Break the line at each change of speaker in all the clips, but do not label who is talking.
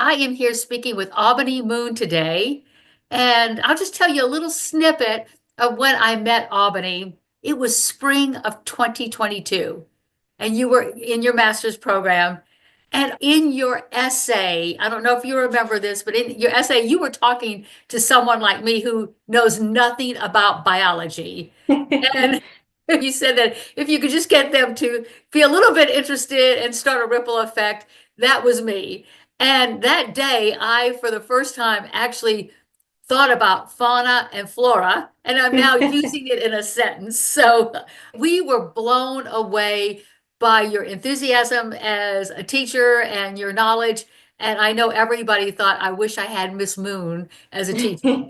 I am here speaking with Aubany Moon today, and I'll just tell you a little snippet of when I met Aubany. It was spring of 2022, and you were in your master's program. And in your essay, I don't know if you remember this, but in your essay, you were talking to someone like me who knows nothing about biology. And you said that if you could just get them to be a little bit interested and start a ripple effect, that was me. And that day, I, for the first time, actually thought about fauna and flora, and I'm now using it in a sentence. So we were blown away by your enthusiasm as a teacher and your knowledge. And I know everybody thought, I wish I had Miss Moon as a teacher.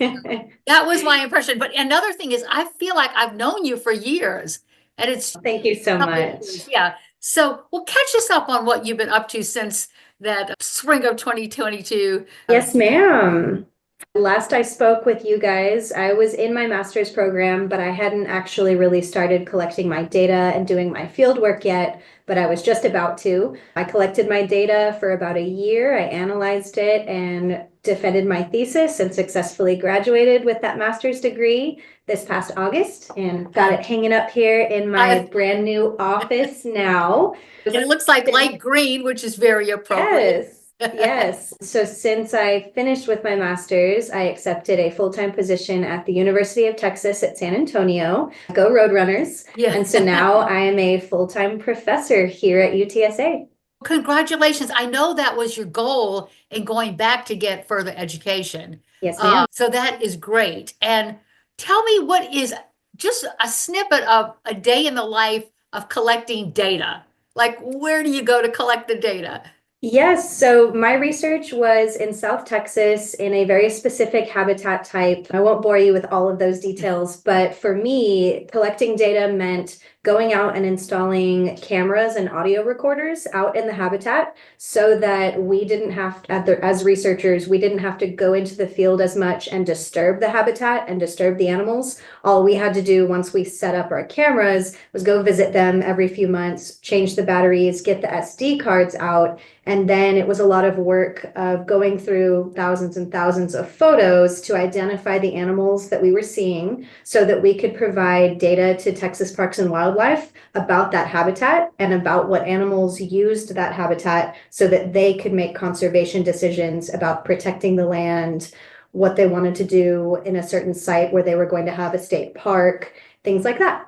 That was my impression. But another thing is, I feel like I've known you for years, and it's
Thank you so
a couple of
much.
years. Yeah. So, well, catch us up on what you've been up to since that spring of 2022.
Yes, ma'am. Last I spoke with you guys, I was in my master's program, but I hadn't actually really started collecting my data and doing my field work yet, but I was just about to. I collected my data for about a year. I analyzed it and defended my thesis and successfully graduated with that master's degree this past August and got it hanging up here in my brand new office now.
It looks like light green, which is very appropriate.
Yes. Yes. So since I finished with my master's, I accepted a full-time position at the University of Texas at San Antonio. Go Roadrunners.
Yeah.
And so now I am a full-time professor here at UTSA.
Congratulations. I know that was your goal in going back to get further education.
Yes, ma'am.
So that is great. And tell me, what is just a snippet of a day in the life of collecting data? Like, where do you go to collect the data?
Yes, so my research was in South Texas in a very specific habitat type. I won't bore you with all of those details, but for me, collecting data meant going out and installing cameras and audio recorders out in the habitat so that we didn't have to, as researchers, we didn't have to go into the field as much and disturb the habitat and disturb the animals. All we had to do once we set up our cameras was go visit them every few months, change the batteries, get the SD cards out. And then it was a lot of work of going through thousands and thousands of photos to identify the animals that we were seeing so that we could provide data to Texas Parks and Wildlife about that habitat and about what animals used that habitat so that they could make conservation decisions about protecting the land, what they wanted to do in a certain site where they were going to have a state park, things like that.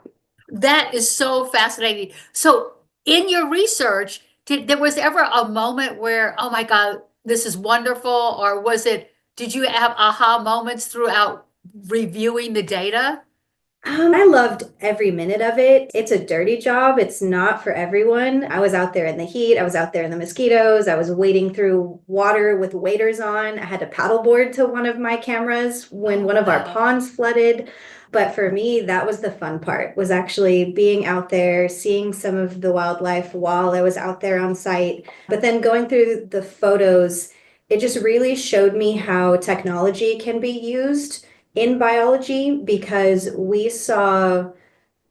That is so fascinating. So in your research, there was ever a moment where, oh my God, this is wonderful? Or did you have aha moments throughout reviewing the data?
I loved every minute of it. It's a dirty job. It's not for everyone. I was out there in the heat. I was out there in the mosquitoes. I was wading through water with waders on. I had to paddleboard to one of my cameras when one of our ponds flooded. But for me, that was the fun part, was actually being out there, seeing some of the wildlife while I was out there on site. But then going through the photos, it just really showed me how technology can be used in biology because we saw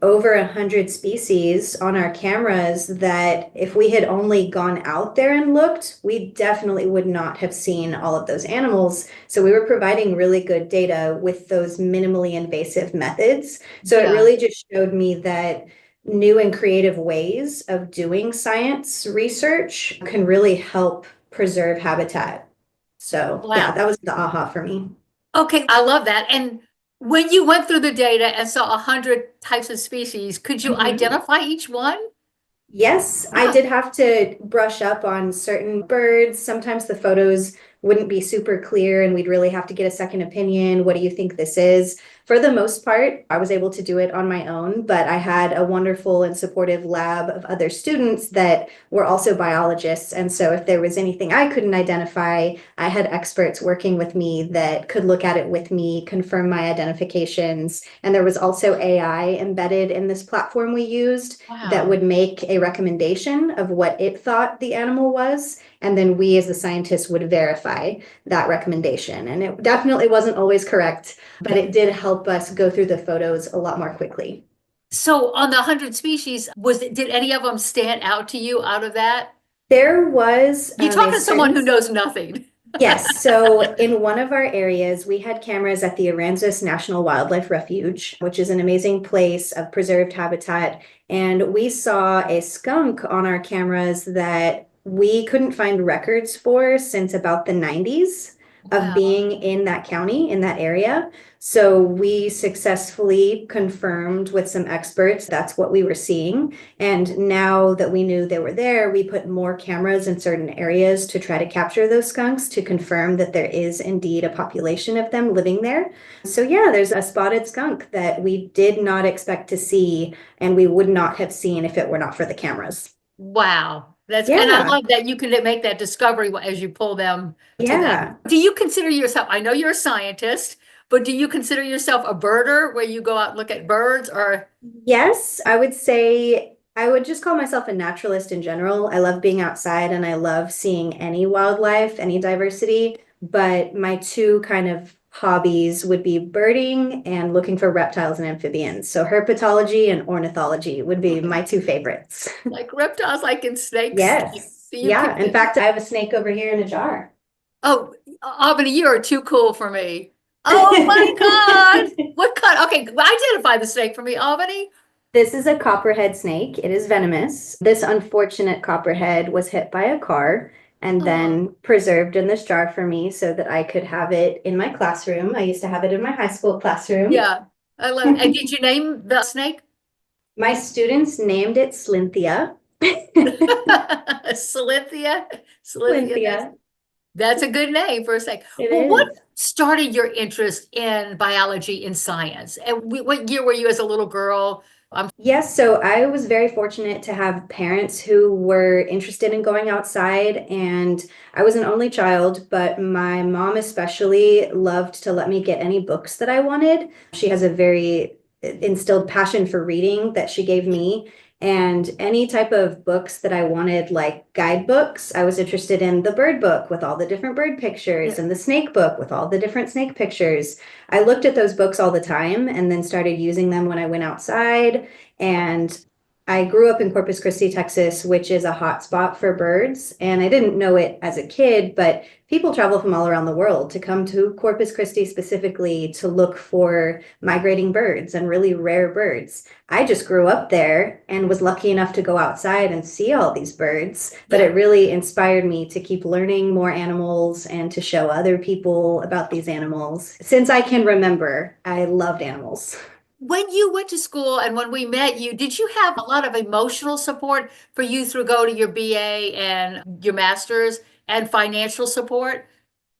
over 100 species on our cameras that if we had only gone out there and looked, we definitely would not have seen all of those animals. So we were providing really good data with those minimally invasive methods. So it really just showed me that new and creative ways of doing science research can really help preserve habitat. So yeah, that was the aha for me.
Okay, I love that. And when you went through the data and saw 100 types of species, could you identify each one?
Yes, I did have to brush up on certain birds. Sometimes the photos wouldn't be super clear and we'd really have to get a second opinion. What do you think this is? For the most part, I was able to do it on my own, but I had a wonderful and supportive lab of other students that were also biologists. And so if there was anything I couldn't identify, I had experts working with me that could look at it with me, confirm my identifications. And there was also AI embedded in this platform we used that would make a recommendation of what it thought the animal was. And then we as the scientists would verify that recommendation. And it definitely wasn't always correct, but it did help us go through the photos a lot more quickly.
So on the 100 species, did any of them stand out to you out of that?
There was
You talk to someone who knows nothing.
Yes, so in one of our areas, we had cameras at the Aransas National Wildlife Refuge, which is an amazing place of preserved habitat. And we saw a skunk on our cameras that we couldn't find records for since about the 90s of
Wow.
being in that county, in that area. So we successfully confirmed with some experts that's what we were seeing. And now that we knew they were there, we put more cameras in certain areas to try to capture those skunks to confirm that there is indeed a population of them living there. So, yeah, there's a spotted skunk that we did not expect to see, and we would not have seen if it were not for the cameras.
Wow. And I
Yeah,
love that you can make that discovery as you pull them to them.
yeah.
Do you consider yourself, I know you're a scientist, but do you consider yourself a birder where you go out and look at birds or?
Yes, I would say I would just call myself a naturalist in general. I love being outside and I love seeing any wildlife, any diversity. But my two kind of hobbies would be birding and looking for reptiles and amphibians. So herpetology and ornithology would be my two favorites.
Like reptiles, like in snakes?
Yes.
Do you
Yeah. In
consider?
fact, I have a snake over here in a jar.
Oh, Albany, you are too cool for me. Oh my God. What kind? Okay, identify the snake for me, Albany.
This is a copperhead snake. It is venomous. This unfortunate copperhead was hit by a car and
Oh,
then preserved in this jar for me so that I could have it in my classroom. I used to have it in my high school classroom.
yeah. I love it. And did you name the snake?
My students named it Slinthia.
Cynthia. Cynthia,
Slinthia.
that's a good name for a snake.
It
Well, what
is.
started your interest in biology and science? And what year were you as a little girl?
Yes, so I was very fortunate to have parents who were interested in going outside, and I was an only child, but my mom especially loved to let me get any books that I wanted. She has a very instilled passion for reading that she gave me, and any type of books that I wanted, like guidebooks. I was interested in the bird book with all the different bird pictures
Yeah.
and the snake book with all the different snake pictures. I looked at those books all the time and then started using them when I went outside. And I grew up in Corpus Christi, Texas, which is a hot spot for birds. And I didn't know it as a kid, but people travel from all around the world to come to Corpus Christi specifically to look for migrating birds and really rare birds. I just grew up there and was lucky enough to go outside and see all these birds, but
Yeah.
it really inspired me to keep learning more animals and to show other people about these animals. Since I can remember, I loved animals.
When you went to school and when we met you, did you have a lot of emotional support for you through go to your BA and your master's and financial support?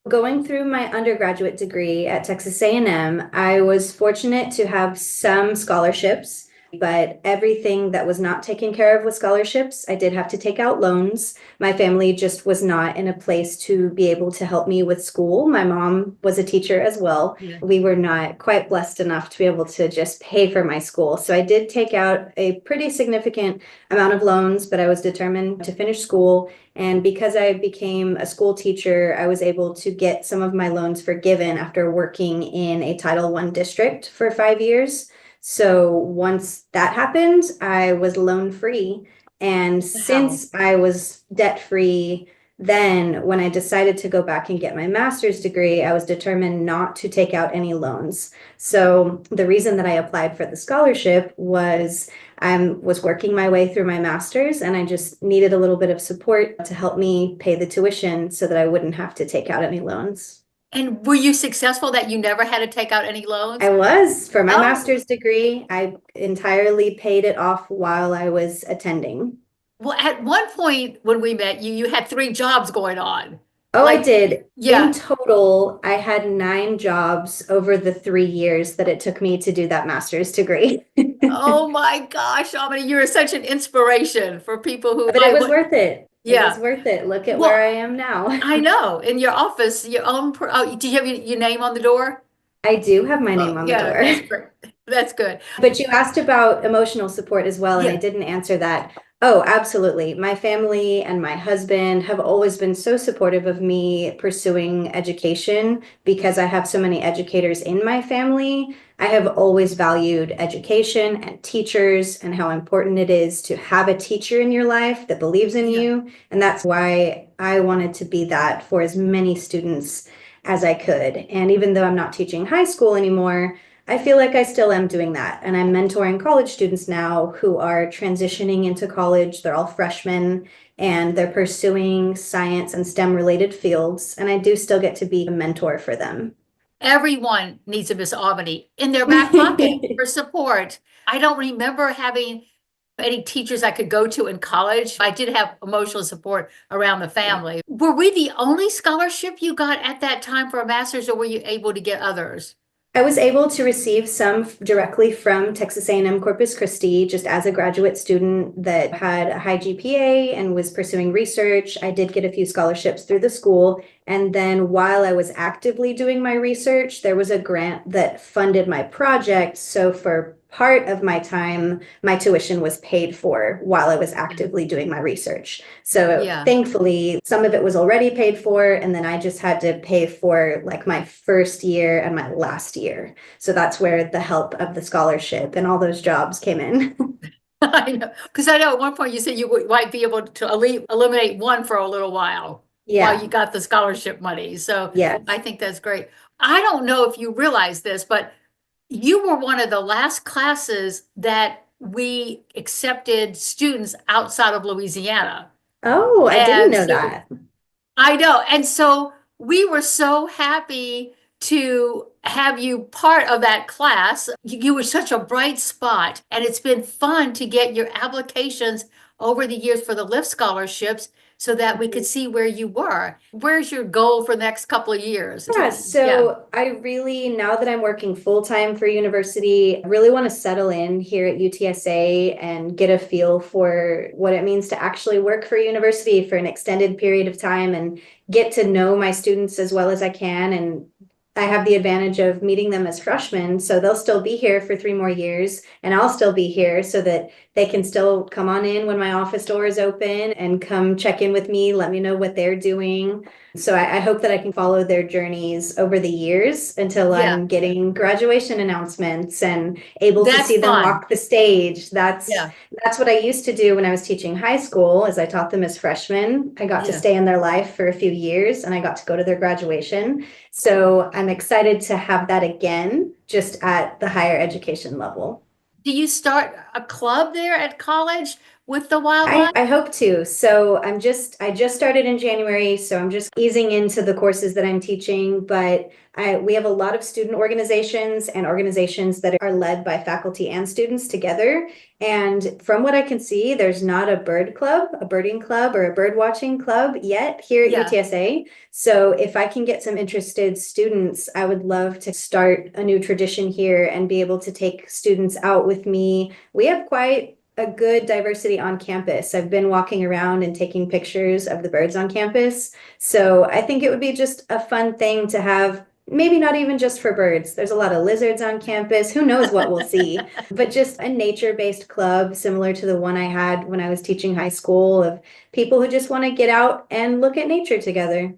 Going through my undergraduate degree at Texas A&M, I was fortunate to have some scholarships, but everything that was not taken care of with scholarships, I did have to take out loans. My family just was not in a place to be able to help me with school. My mom was a teacher as well.
Yeah.
We were not quite blessed enough to be able to just pay for my school. So I did take out a pretty significant amount of loans, but I was determined to finish school. And because I became a school teacher, I was able to get some of my loans forgiven after working in a Title I district for 5 years. So once that happened, I was loan free. And
Wow.
since I was debt free, then when I decided to go back and get my master's degree, I was determined not to take out any loans. So the reason that I applied for the scholarship was I was working my way through my master's and I just needed a little bit of support to help me pay the tuition so that I wouldn't have to take out any loans.
And were you successful that you never had to take out any loans?
I was for my
Oh,
master's degree. I entirely paid it off while I was attending.
well, at one point when we met you, you had three jobs going on.
Oh, I
Like,
did. In
yeah.
total, I had 9 jobs over the 3 years that it took me to do that master's degree.
Oh my gosh, Amity, you're such an inspiration for people who
But it
might
was
want.
worth it. It was
Yeah.
worth it. Look at where I
Well,
am now.
I know. In your office, your own. Oh, do you have your name on the door?
I do have my
Oh,
name on the
yeah,
door.
that's great. That's good.
But you asked about emotional support as well, and I
Yeah.
didn't answer that. Oh, absolutely. My family and my husband have always been so supportive of me pursuing education because I have so many educators in my family. I have always valued education and teachers and how important it is to have a teacher in your life that believes in
Yeah.
you. And that's why I wanted to be that for as many students as I could. And even though I'm not teaching high school anymore, I feel like I still am doing that. And I'm mentoring college students now who are transitioning into college. They're all freshmen and they're pursuing science and STEM related fields. And I do still get to be a mentor for them.
Everyone needs a Miss Albany in their back pocket for support. I don't remember having any teachers I could go to in college. I did have emotional support around the family. Were we the only scholarship you got at that time for a master's, or were you able to get others?
I was able to receive some directly from Texas A&M Corpus Christi just as a graduate student that had a high GPA and was pursuing research. I did get a few scholarships through the school. And then while I was actively doing my research, there was a grant that funded my project. So for part of my time, my tuition was paid for while I was actively doing my research. So
Yeah.
thankfully, some of it was already paid for, and then I just had to pay for like my first year and my last year. So that's where the help of the scholarship and all those jobs came in.
I know, because I know at one point you said might be able to eliminate one for a little while
Yeah.
you got the scholarship money. So I
Yes.
think that's great. I don't know if you realize this, but you were one of the last classes that we accepted students outside of Louisiana.
Oh, I didn't
And
know
so
that.
I know. And so we were so happy to have you part of that class. You were such a bright spot, and it's been fun to get your applications over the years for the Lift scholarships so that we could see where you were. Where's your goal for the next couple of years?
Yeah,
Yeah,
so I really, now that I'm working full time for university, I really want to settle in here at UTSA and get a feel for what it means to actually work for university for an extended period of time and get to know my students as well as I can. And I have the advantage of meeting them as freshmen, so they'll still be here for 3 more years, and I'll still be here so that they can still come on in when my office door is open and come check in with me, let me know what they're doing. So I hope that I can follow their journeys over the years until
yeah,
I'm getting graduation announcements and able to
that's
see them
fun.
walk the stage.
Yeah,
That's what I used to do when I was teaching high school, as I taught them as freshmen. I got to
yeah.
stay in their life for a few years and I got to go to their graduation. So I'm excited to have that again, just at the higher education level.
Do you start a club there at college with the wildlife?
I hope to. So I just started in January, so I'm just easing into the courses that I'm teaching, but we have a lot of student organizations and organizations that are led by faculty and students together. And from what I can see, there's not a bird club, a birding club, or a bird watching club yet here at
Yeah.
UTSA. So if I can get some interested students, I would love to start a new tradition here and be able to take students out with me. We have quite a good diversity on campus. I've been walking around and taking pictures of the birds on campus. So I think it would be just a fun thing to have, maybe not even just for birds. There's a lot of lizards on campus. Who knows what we'll see? But just a nature-based club similar to the one I had when I was teaching high school of people who just want to get out and look at nature together.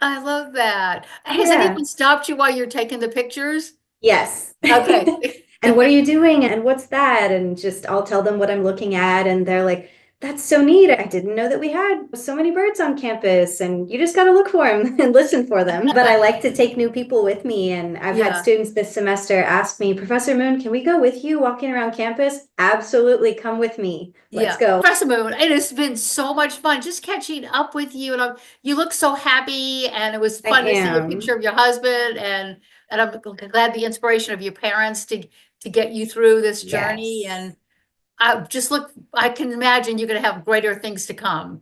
I love that. Has
Yeah.
anyone stopped you while you're taking the pictures?
Yes.
Okay.
And what are you doing? And what's that? And just I'll tell them what I'm looking at. And they're like, that's so neat. I didn't know that we had so many birds on campus. And you just got to look for them and listen for them. But I like to take new people with me. And I've had
Yeah,
students this semester ask me, Professor Moon, can we go with you walking around campus? Absolutely. Come with me. Let's
yeah.
go.
Professor Moon, it has been so much fun just catching up with you. And you look so happy, and it was
I
fun to see a picture
am.
of your husband, and I'm glad the inspiration of your parents to get you through this journey.
Yes.
And I can imagine you're going to have greater things to come.